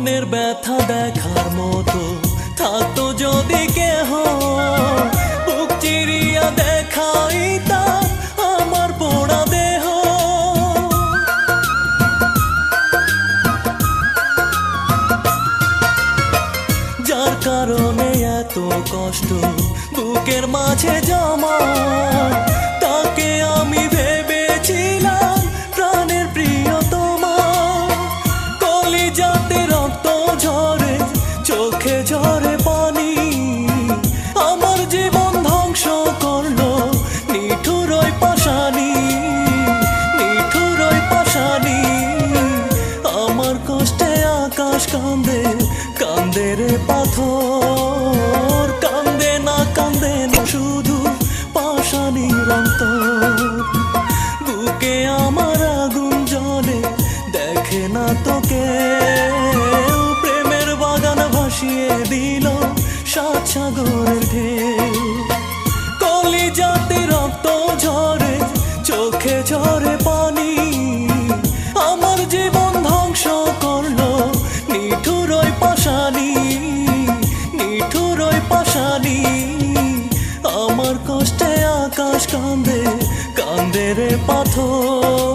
মনের ব্যথা দেখার মতো থাকতো যদি কেহ, বুক চিরিয়া দেখাইতা আমার পোড়া দেহ। যার কারণে এত কষ্ট বুকের মাঝে জমা, তাকে আমি ভেবেছিলাম প্রাণের প্রিয়তমা। কলিজাতে রক্ত ঝরে, চোখে ঝরে পানি, আমার জীবন ধ্বংস করলো নিঠুর ওই পাশানি, নিঠুর ওই পাশানি। আমার কষ্টে আকাশ কান্দে, কান্দে রে পাথর, কান্দে না শুধু পাশানির অন্তর। বুকে আমার আগুন জ্বলে, দেখে না তোকে, প্রেমের বাগান ভাসিয়ে দিল সাত সাগরের ঢেউ। কলিজাতে রক্ত ঝরে, চোখে ঝরে পানি, আমার জীবন ধ্বংস করলো নিঠুর ওই পাশানি, নিঠুর ওই পাশানি। আমার কষ্টে আকাশ কান্দে, কান্দে রে পাথর।